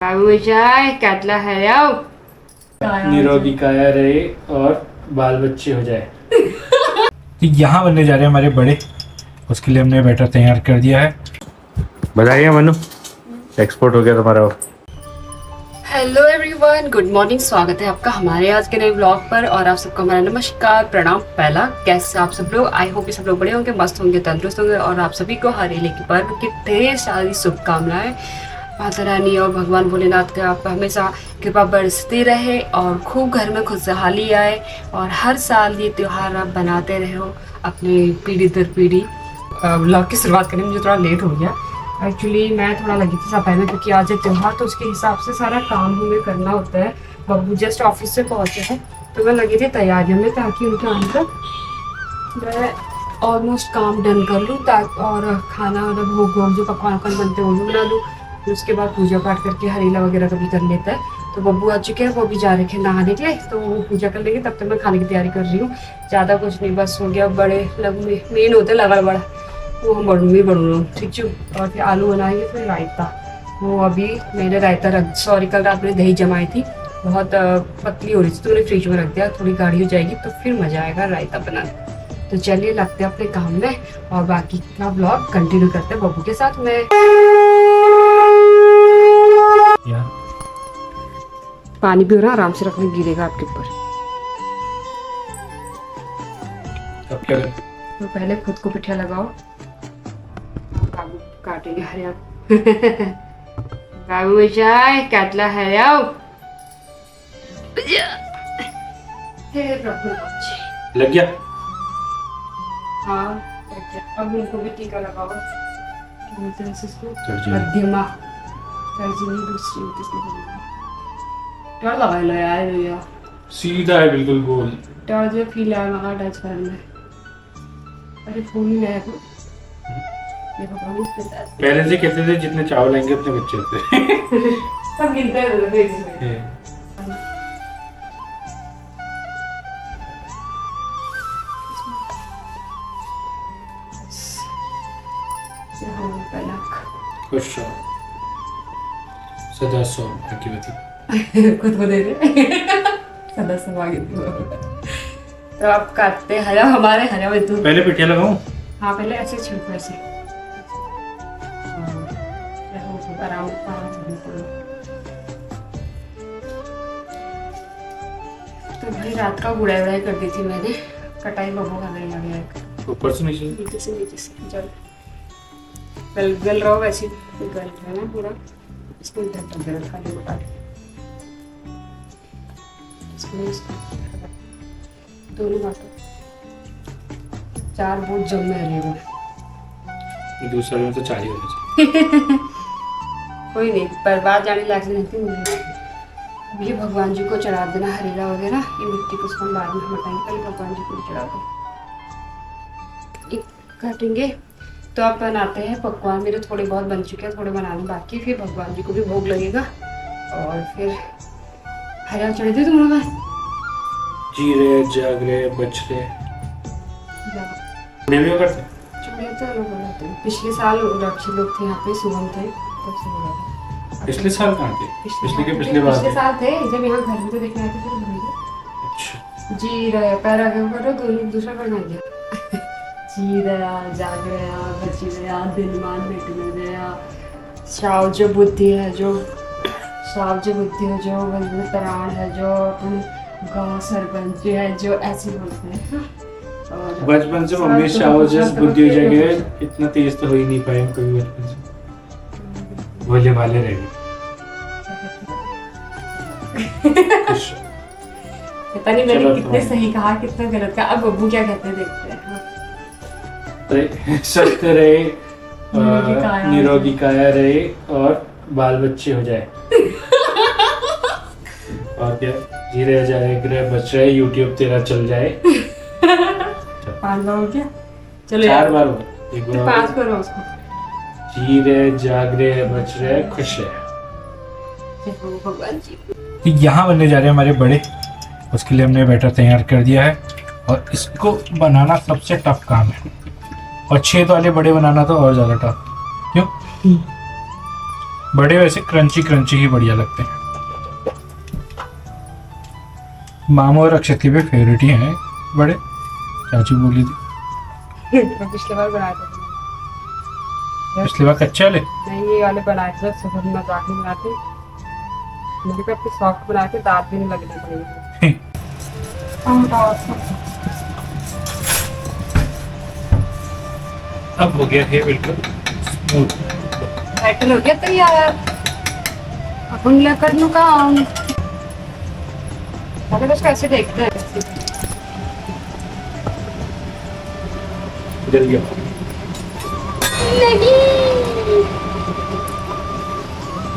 कैटला है याओ निरोगी काया रहे और बाल बच्चे हो जाए। तो यहाँ बनने जा रहे हैं हमारे बड़े, उसके लिए हमने बैटर तैयार कर दिया है। बताइए मनु, एक्सपोर्ट हो गया तुम्हारा। Hello everyone, good morning. स्वागत है आपका हमारे आज के नए ब्लॉग पर और आप सबको हमारा नमस्कार, प्रणाम। पहला कैसे आप सब लोग, आई होप सब लोग बड़े होंगे, मस्त होंगे, तंदुरुस्त होंगे और आप सभी को हरेले की पर्व की ढेर सारी शुभकामनाएं। माता रानी और भगवान भोलेनाथ का आप हमेशा कृपा बरसती रहे और खूब घर में खुशहाली आए और हर साल ये त्यौहार आप बनाते रहो अपने पीढ़ी दर पीढ़ी। ब्लॉग की शुरुआत करने में मुझे थोड़ा लेट हो गया। एक्चुअली मैं थोड़ा लगी थी सफाई में, क्योंकि आज है त्यौहार तो उसके हिसाब से सारा काम हमें करना होता है। बब्बू जस्ट ऑफिस से पहुँचे हैं तो मैं लगी थी तैयारियों में, ताकि उनके आने तक मैं ऑलमोस्ट काम डन कर लूँ और खाना वाना भोग जो पकवान बनते हैं वो भी बना लूँ। फिर उसके बाद पूजा पाठ करके हरीला वगैरह कभी कर लेता है। तो बब्बू आ चुके हैं, वो भी जा रहे हैं नहाने के लिए, तो वो पूजा कर लेंगे। तब तक मैं खाने की तैयारी कर रही हूँ। ज़्यादा कुछ नहीं, बस हो गया। बड़े मेन होते लगा बड़ा, वो हम बढ़ूँगी ठीक है। और फिर आलू बनाएंगे, फिर रायता। वो अभी मैंने रायता सॉरी कल रात में दही जमाई थी, बहुत पतली हो रही थी तो मैंने फ्रिज में रख दिया। थोड़ी गाढ़ी हो जाएगी तो फिर मज़ा आएगा रायता बनाने। तो चलिए लगते हैं अपने काम में और बाकी का ब्लॉग कंटिन्यू करते हैं बब्बू के साथ में। पानी भी हो रहा, आराम से रखना, गिरेगा आपके ऊपर। अब क्या करें? तो पहले खुद को पिठा लगाओ, बाबू काटेंगे हरिया। बाबू चाय कैटला है याओ। हे प्रभु, लग गया? हाँ लग गया। अब इनको भी टीका लगाओ। मध्यमा दूसरी टर्न लगा लो यार, भैया सीधा है बिल्कुल गोल। टर्न जो फील आया मगर टच करना है। अरे फोन ही लाया तो देखो प्रभु पहले से कहते थे जितने चावल आएंगे उतने बच्चे होते। सब गिनते हैं। खुश रहो, सदा सौभाग्यवती। खुद को दे रहे सदा सौभाग्यवती। तो आप काटते हरा, हमारे हरा में तो पहले पिठिया लगाऊं? हाँ पहले ऐसे छिड़को, ऐसे आराम तो भाई रात का गुड़ाई वुड़ाई कर दी थी मैंने। कटाई बब्बू का नहीं लग गया, ऊपर से नीचे नीचे से जल गल रहा हो वैसे गल है ना पूरा। इसको इधर तक गल खाली बता दोनों बातों 4 बहुत जम में रहेगा। दूसरे में तो 4 ही होने चाहिए। कोई नहीं, बर्बाद जाने लायक नहीं थी मुझे। ये भगवान जी को चढ़ा देना हरीला वगैरह, ये मिट्टी को उसको बाद में हटाएंगे, पहले भगवान जी को चढ़ा दो। काटेंगे तो आप बनाते हैं पकवान। मेरे थोड़े बहुत बन चुके हैं, थोड़े बनाने बाकी, फिर भगवान जी को भी भोग लगेगा और फिर हरिया चढ़े थे तुम लोग। जी रहे, जाग रहे, बच रहे, भी करते चढ़े तो लोग बनाते हैं। पिछले साल रक्षी लोग थे यहाँ पे, सुगम थे, तब से बोला। पिछले साल कहाँ थे? पिछले साल थे जब यहाँ घर में तो देखने आए थे, फिर भूल गए। अच्छा। जी रहे, पैर आगे करो, दोनों दूसरा करना गया। जी रहा, जाग रहा, बची रहा, दिलमान मिट गया। श्राव जो बुद्धि है, जो श्राव जो बुद्धि है, जो प्राण है, जो अपन गाँव सरपंच है, जो ऐसे बोलते हैं। और बचपन से मम्मी श्राव जैस बुद्धि हो जाएगी, इतना तेज तो हो ही नहीं पाए कभी बचपन से, भोले भाले रह गए। पता नहीं मैंने कितने सही कहा कितना गलत कहा। अब बब्बू क्या कहते हैं देखते हैं। स्वस्थ रहे, निरोगी काया रहे और बाल बच्चे हो जाए। और क्या, जी रहे, जाए ग्रह बच रहे, यूट्यूब तेरा चल जाए। 5 बार हो गया, चलो 4 बार हो, एक बार 5 करो उसको। जी रहे, जाग रहे, बच रहे, खुश रहे। भगवान जी। तो यहाँ बनने जा रहे हैं हमारे बड़े, उसके लिए हमने बैटर तैयार कर दिया है और इसको बनाना सबसे टफ काम है। और 6 वाले बड़े बनाना तो और ज़्यादा टफ। क्यों? बड़े वैसे क्रंची क्रंची ही बढ़िया लगते हैं। मामू और अक्षत के भी फेवरेट ही हैं बड़े, चाची बोली थी। पिछले बार बनाए थे पिछली बार कच्चे वाले नहीं, ये वाले बनाए थे सुबह में जाके बनाते। मुझे कब सॉफ्ट बनाए थे, दांत भी नहीं लगने पड़ेंगे। अब हो गया है बिल्कुल स्मूथ। बैटल हो गया तैयार, अपन लेकर नु काम। अगर बस कैसे देखते हैं जल गया।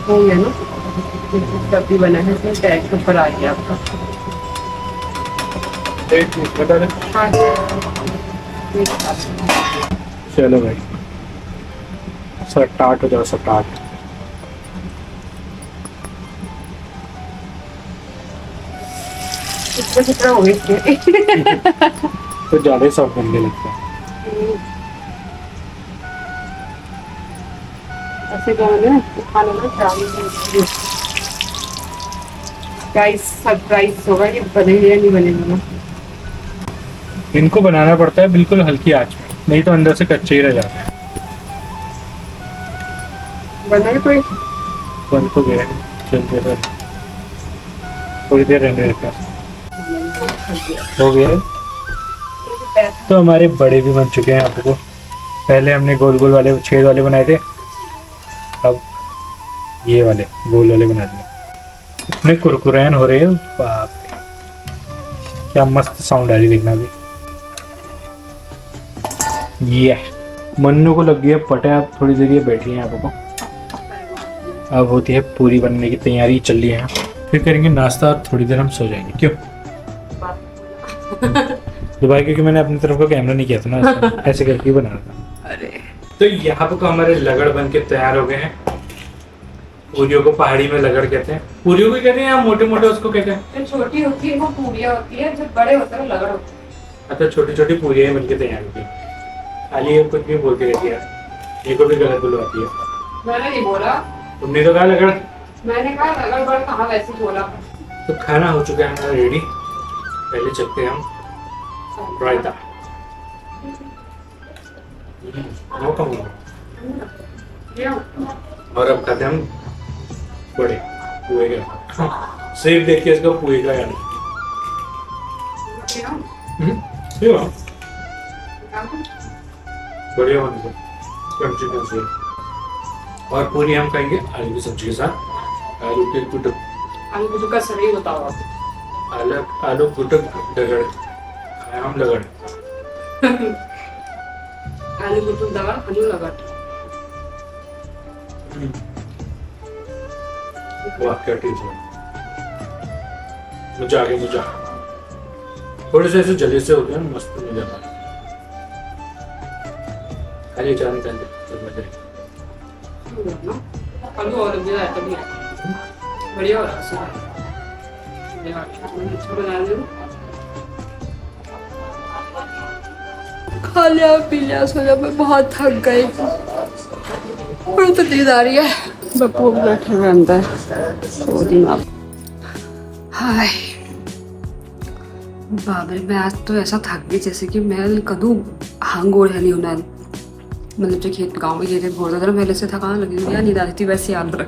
हो गया ना, सब्जी बना है तो टैग के ऊपर आ गया आपका। एक मिनट बता दे। हाँ चलो भाई, स्टार्ट हो जाओ स्टार्ट। कितना हो गया तो ज्यादा ही सॉफ्ट बनने लगता है। ऐसे खाने खाने में चावल गाइस सरप्राइज होगा, ये बनेगा या नहीं बनेगा। इनको बनाना पड़ता है बिल्कुल हल्की आंच में, नहीं तो अंदर से कच्चे ही रह जाते हैं। बना कोई बन तो गए, चलते फिर थोड़ी देर रहने देते हैं। हो गया। तो हमारे बड़े भी बन चुके हैं आपको। पहले हमने गोल गोल वाले छेद वाले बनाए थे, अब ये वाले गोल वाले बना दिए। इतने कुरकुरैन हो रहे हैं, बाप रे क्या मस्त साउंड आ रही देखना अभी। ये मन्नू को लग गया पटे, आप थोड़ी देर ये बैठी हैं आपको। अब होती है पूरी बनने की तैयारी चल रही है, फिर करेंगे नाश्ता और थोड़ी देर हम सो जाएंगे। क्यों तो भाई, क्योंकि मैंने अपनी तरफ का कैमरा नहीं किया था ना, ऐसे करके ही बना रहा था। अरे तो यहाँ पे हमारे लगड़ बन के तैयार हो गए हैं। पूरियों को पहाड़ी में लगड़ कहते हैं। पूरियों को कहते हैं या मोटे मोटे उसको कहते हैं? जो छोटी होती है वो पूरियां होती है, जो बड़े होते हैं लगड़ होते हैं। अच्छा, छोटी छोटी पूरियां बन के तैयार होती है। खाली ये कुछ भी बोलती रहती है, ये को भी गलत बुलवाती है। मैंने नहीं बोला, तुमने तो कहा लगड़। मैंने कहा लगड़ बड़ कहाँ, वैसे बोला। तो खाना हो चुका है हमारा रेडी, पहले चलते हैं हम रायता। और अब खाते हैं हम बड़े पुए का। सिर्फ देख के इसका पुए का याद बढ़िया बन गया, क्रंची क्रंची। और पूरी हम खाएंगे आलू की सब्जी के साथ, आलू के कुटुक। आलू कुछ का सही बताओ आप। आलू कुटुक डगड़ खाए हम लगड़। आलू कुछ दवा आलू लगड़। वाह क्या टेस्ट है, मजा आ गया मजा। थोड़े से ऐसे जले से होते हैं, मस्त मजा आता है। खाली चाय निकाल दे तो मजा आएगा। आलू और भी है तभी बढ़िया हो रहा है। बना दो, खा लिया पी लिया, सो जा। मैं बहुत थक गई, बड़ी तो नींद आ रही है। बप्पू बैठे हुए अंदर सो दी आप। हाय बाबरे, मैं आज तो ऐसा थक गई जैसे कि मैं कदू हंग हो नहीं होना। मतलब जो खेत गाँव में खेत बोल रहा था, पहले से थकान लगी हुई, नींद आ रही थी, वैसे याद रख।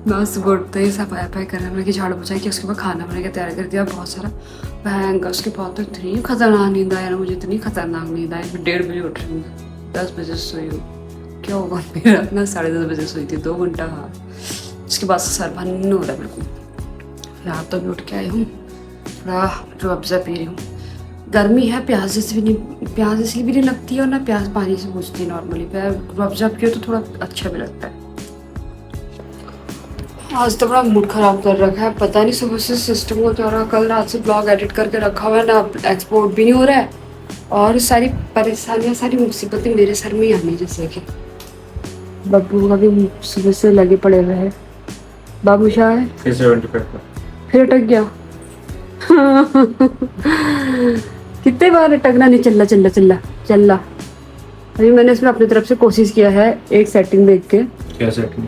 मैं सुबह उठते ही सफाई वफाई करने लगी, झाड़ू पोछा कि उसके बाद खाना बनाने की तैयारी कर दिया बहुत सारा। भयंकर उसके बाद तो इतनी खतरनाक नींद आई ना मुझे, इतनी खतरनाक नींद आई। मैं 1:30 बजे उठ रही हूँ, 10 बजे सोई हूँ। क्या होगा मेरा ना, 10:30 बजे सोई थी, 2 घंटा। हाँ, उसके बाद सर भन हो रहा है बिल्कुल। रात तो भी उठ के आई हूँ, थोड़ा रूअफ़ज़ा पी रही हूँ। गर्मी है, प्यास इसलिए भी नहीं लगती है, और ना प्यास पानी से बुझती है नॉर्मली। रूअफ़ज़ा पियो तो थोड़ा अच्छा भी लगता है। आज तो बड़ा मूड खराब कर रखा है, पता नहीं सुबह से सिस्टम को क्या रहा। कल रात से ब्लॉग एडिट करके रखा हुआ है ना, एक्सपोर्ट भी नहीं हो रहा है, और सारी परेशानियाँ, सारी मुसीबतें मेरे सर में ही आनी। जैसे कि बब्बू का भी सुबह से लगे पड़े हुए हैं। बाबू शाह है फिर अटक गया। कितने बार अटकना नहीं, चल्ला। अभी मैंने इसमें अपनी तरफ से कोशिश किया है एक सेटिंग देख के। क्या सेटिंग?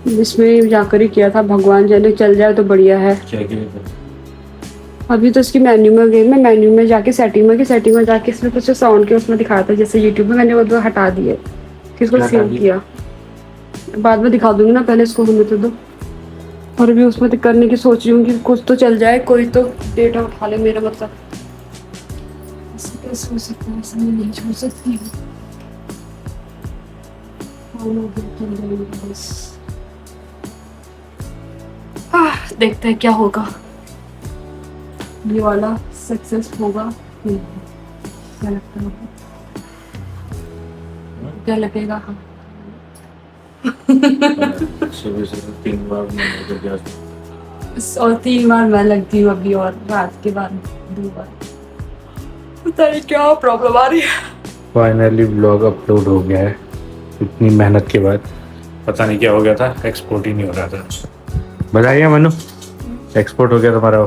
इसमें जाकर ही किया था, भगवान जाने चल जाए तो बढ़िया है। क्या किया? अभी तो इसकी मेन्यू में गई, मैं मेन्यू में जाके सेटिंग में जाके इसमें कुछ साउंड के उसमें दिखाया था, जैसे यूट्यूब में मैंने वो दो हटा दिए, फिर इसको सेव किया। बाद में दिखा दूंगी ना, पहले इसको होने तो दो। और अभी उसमें तो करने की सोच रही हूँ कि कुछ तो चल जाए, कोई तो डेटा उठा ले मेरा, मतलब ऐसे कैसे हो सकता है, ऐसे मैं नहीं छोड़ सकती हूँ। बस देखते हैं क्या होगा, ये वाला सक्सेस होगा नहीं, क्या लगता है, क्या लगेगा? हाँ सुबह से 3 बार मैंने तो किया। और 3 बार मैं लगती हूँ अभी, और रात के बाद 2 बार। पता नहीं क्या प्रॉब्लम आ रही है। फाइनली व्लॉग अपलोड हो गया है इतनी मेहनत के बाद। पता नहीं क्या हो गया था, एक्सपोर्ट ही नहीं हो रहा था। बताइए मनु, एक्सपोर्ट हो गया तुम्हारा?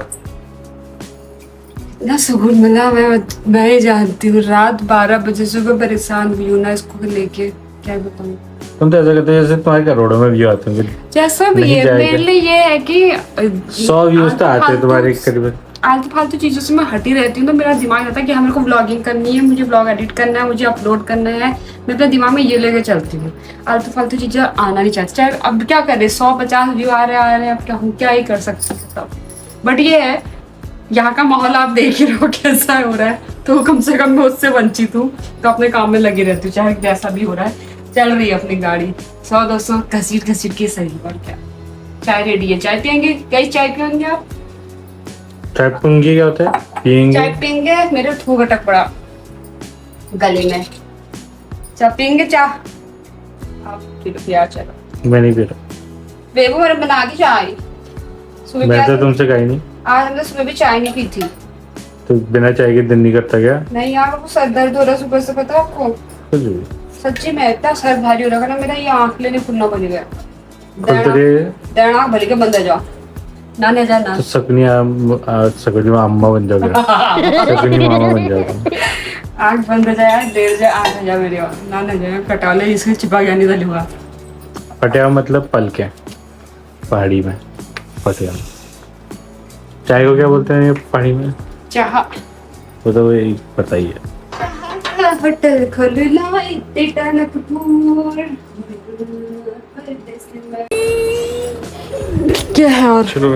ना सुकून मिला, मैं ही जानती हूँ। रात 12 बजे सुबह परेशान हुई हूँ ना इसको लेके, क्या बताऊँ। तुम तो ऐसा कहते हो जैसे तुम्हारे करोड़ों में व्यू आते होंगे। जैसा भी है, मेरे लिए ये है कि 100 व्यूज तो आते हैं तुम्हारे करीबन। आलतू फालतू चीजों से मैं हटी रहती हूँ, तो मेरा दिमाग रहता है कि मेरे को व्लॉगिंग करनी है, मुझे व्लॉग एडिट करना है, मुझे अपलोड करना है। मैं अपने दिमाग में ये लेके चलती हूँ, आलतू फालतू चीजें आना नहीं चाहती। चाहे अब क्या करे, 150 व्यू आ रहे हैं, अब क्या ही कर सकते हैं तब। बट ये है, यहाँ का माहौल आप देख ही रहे हो कैसा हो रहा है, तो कम से कम मैं उससे वंचित हूँ, तो अपने काम में लगी रहती हूँ, चाहे जैसा भी हो रहा है। चल रही है अपनी गाड़ी 100-200 घसीट के सही। और क्या, चाय रेडी है, चाय पियेंगे? कई चाय पियेंगे आप? चाय पियेंगे क्या होता है? पियेंगे, चाय पियेंगे। मेरे थूक अटक पड़ा गले में। चाय पियेंगे? चाय आप पिया? चलो मैं नहीं पी रहा। बेबू मैंने बना दी चाय सुबह। मैं तो तुमसे कही नहीं, आज हमने सुबह भी चाय नहीं पी थी। तो बिना चाय के दिन नहीं करता क्या? नहीं यार, वो सर दर्द हो रहा सुबह से, पता है आपको? कुछ भी सच्ची में इतना सर भारी हो रहा है ना मेरा, ये आंख लेने खुलना बन गया। देना भले के बंद जाओ ना ने जाना तो सकनी अम्मा बन जाओगे। सकनी मामा बन जाओगे। आंख बंद हो जाए, देर जाए, आंख हो जाए मेरी ना न जाए, कटा ले इसके चिपा गया नहीं हुआ। पटिया मतलब पल के पहाड़ी में पटिया। चाय को क्या बोलते हैं ये पहाड़ी में? चाह। वो तो वही पता ही है। होटल खोलना इतने टनकपुर क्या है। और चलो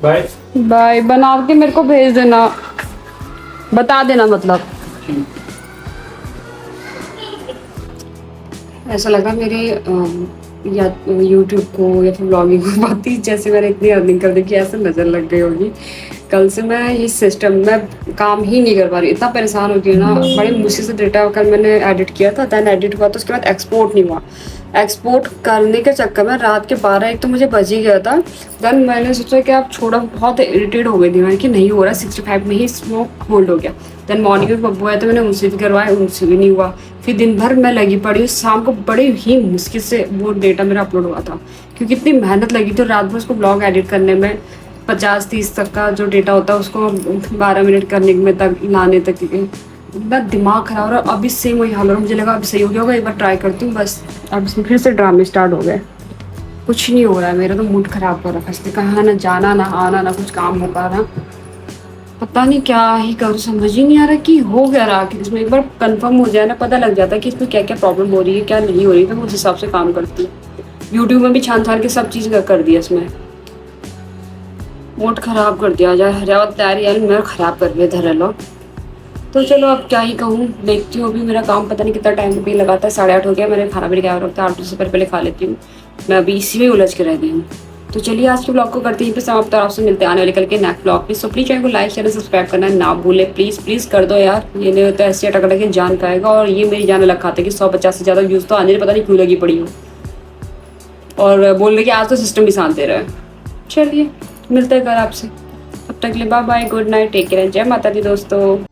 बाय बाय। बना के मेरे को भेज देना, बता देना मतलब। ऐसा लगा मेरे या यूट्यूब को या फिर ब्लॉगिंग को बहुत ही, जैसे मैंने इतनी अर्निंग कर दी कि ऐसे नज़र लग गई होगी। कल से मैं ये सिस्टम में काम ही नहीं कर पा रही, इतना परेशान हो गई ना। बड़ी मुश्किल से डेटा कल मैंने एडिट किया था, दैन एडिट हुआ तो उसके बाद एक्सपोर्ट नहीं हुआ। एक्सपोर्ट करने के चक्कर में रात के 12-1 तो मुझे बज ही गया था। देन मैंने सोचा कि आप छोड़ा, बहुत इरिटेट हो गई थी मैं कि नहीं हो रहा, 65 में ही स्मोक होल्ड हो गया। देन मॉर्निंग में बब्बू आया तो मैंने उनसे भी करवाया, उनसे भी नहीं हुआ। फिर दिन भर मैं लगी पड़ी, शाम को बड़ी ही मुश्किल से वो डेटा मेरा अपलोड हुआ था, क्योंकि इतनी मेहनत लगी थी रात भर उसको ब्लॉग एडिट करने में। 50-30 तक का जो डेटा होता है उसको 12 मिनट करने में तक लाने तक इतना दिमाग खराब हो रहा है। अभी सेम वही हाल हो रहा है, मुझे लगा अभी सही हो गया होगा, एक बार ट्राई करती हूँ बस। अब इसमें फिर से ड्रामे स्टार्ट हो गए, कुछ नहीं हो रहा है, मेरा तो मूड खराब हो रहा है। इसलिए कहाँ ना जाना ना आना ना कुछ काम हो पा रहा, पता नहीं क्या ही करूँ, समझ ही नहीं आ रहा कि हो गया रहा। कि इसमें एक बार कंफर्म हो जाए ना, पता लग जाता है कि इसमें क्या क्या प्रॉब्लम हो रही है क्या नहीं हो रही है, तो उस हिसाब से काम करती है। यूट्यूब में भी छान छान के सब चीज़ कर दिया, इसमें मूड खराब कर दिया जाए। हरियावत तैयारी यार मैं खराब कर दिया धर लो। तो चलो अब क्या ही कहूँ, देखती हूँ। अभी मेरा काम पता नहीं कितना टाइम पे लगाता है, 8:30 हो गया, मैंने खाना भी क्या रखता है 8 से पहले खा लेती हूँ। मैं अभी इसी में उलझ के रह गई हूँ। तो चलिए आज के ब्लॉग को करते हैं पे समाप्त, और आपसे मिलते हैं आने वाले कल के नेक्स्ट ब्लॉग पे। सो प्लीज चैनल को लाइक शेयर सब्सक्राइब करना ना भूले, प्लीज़ कर दो यार। ये नहीं होता ऐसे अटक के जान पाएगा, और ये मेरी जान अलग खाते कि 150 से ज़्यादा व्यूज़ तो आने पता नहीं क्यों लगी पड़ी हो, और बोल रहे कि आज तो सिस्टम भी शांत दे रहा है। चलिए मिलते हैं कल आपसे, तब तक के लिए bye bye, good night, take care, जय माता दी दोस्तों।